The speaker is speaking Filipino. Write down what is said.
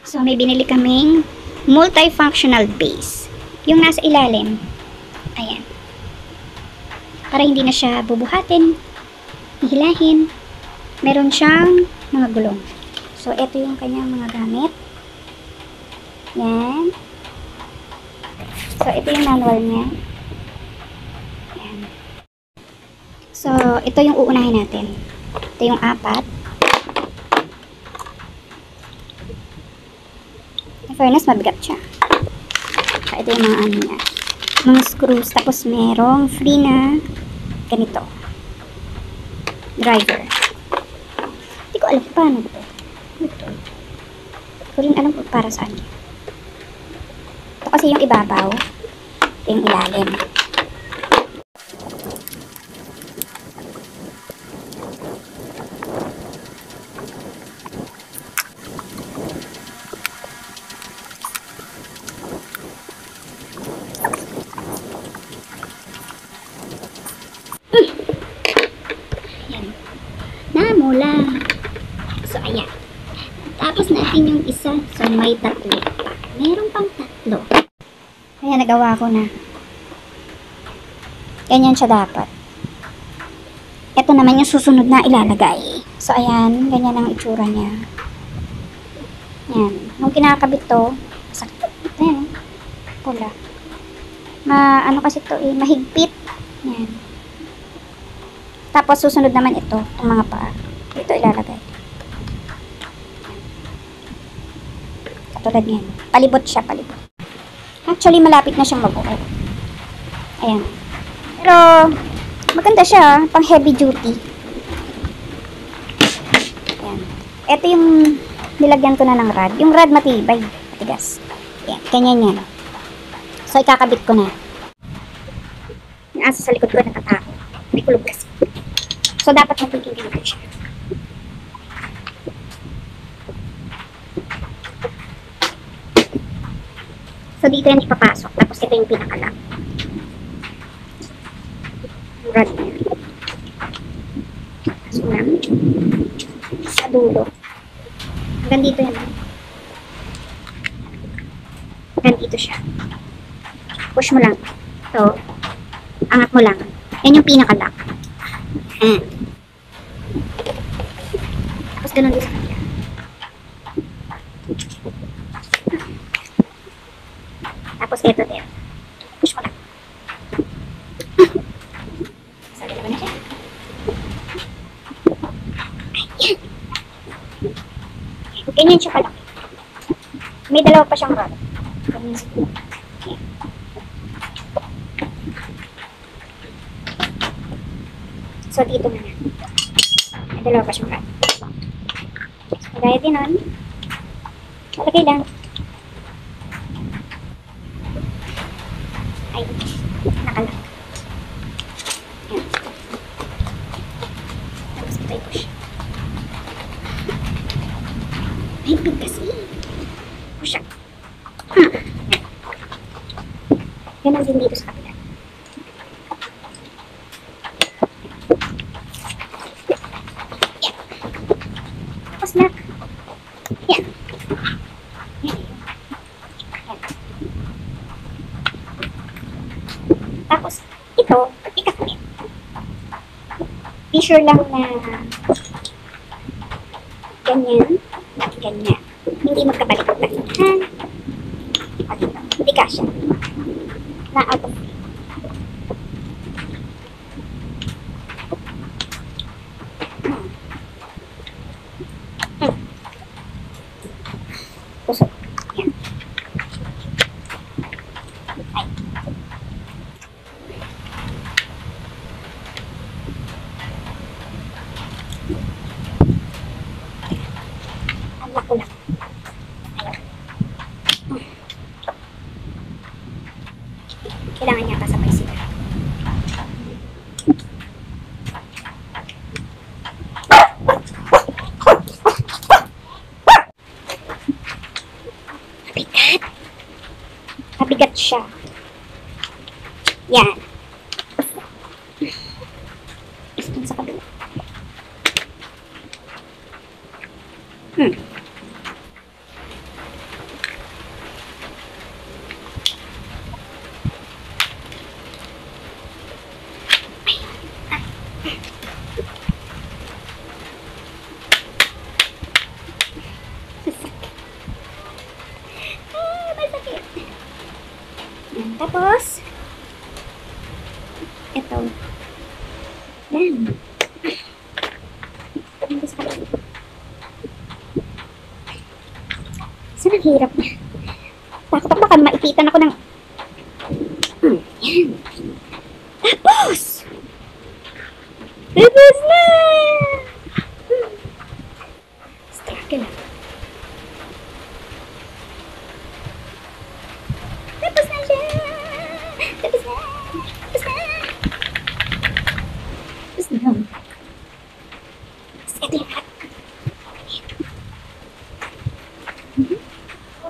So, may binili kaming multifunctional base. Yung nasa ilalim. Ayan. Para hindi na siya bubuhatin, hihilahin. Meron siyang mga gulong. So, ito yung kanyang mga gamit. Yan. So, ito yung manual niya. Yan. So, ito yung uunahin natin. Ito yung 4. In fairness, mabigat siya. So, ito yung mga ano niya. Mga screws. Tapos, merong free na ganito. Driver. Hindi ko alam kung paano ito. Ito. Hindi ko rin alam kung para saan. Ito kasi yung ibabaw. Ito yung ilalim. Namula. So, ayan. Tapos natin yung isa. So, may 3 pa. Meron pang 3. Ayan, nagawa ko na. Ganyan siya dapat. Ito naman yung susunod na ilalagay. So, ayan. Ganyan ang itsura niya. Ayan. Nung kinakabit to, sakit. Ayan. Pula. Ano kasi to eh, mahigpit. Ayan. Tapos, susunod naman ito, ang mga paa. Ito ilalagay. Katulad niyan. Palibot siya, palibot. Actually, malapit na siyang mabuo. Ayan. Pero, maganda siya, pang heavy duty. Ayan. Ito yung nilagyan ko na ng rod. Yung rod matibay, matigas. Ayan, ganyan yan. So, ikakabit ko na. Yung asa sa likod ko natatako. May kulog kasi. So, dapat magpipigil ko siya. So, dito yan ipapasok. Tapos, ito yung pinakalang. Rod na yan. Pasok lang. Sa dulo. Hanggang dito yan. Hanggang dito siya. Push mo lang. So, angat mo lang. Yan yung pinakalang. Tapos ganun din sa kanila. Tapos ito din. Push mo lang. So, dalawa na siya. Ayan. Ganyan siya pala. May dalawa pa siyang rod. Ganyan siya. So, dito na. May dalawa pa siyang rod. So, gaya din nun. Malagay lang. Ay, nakalang. Ayan. Tapos ito ay push. Ay, big kasi. Push siya. Yan ang din dito sa kapila. Na. Yan. Yan. Yan. Tapos, ito, ikakabit. Be sure lang na ganyan, ganyan. Hindi magkabaliktad. Ha? At hindi kasya. Na out of tusok. Yan. Ay. Ang lako lang. Ayaw. Kailangan niya kasabay sila. Mabigat siya. Yan. Ito sa kabila. Tapos, ito. Yan. Saan ang hirap na? Takot ako baka maipitan ako ng... Yan. Tapos! Tapos na!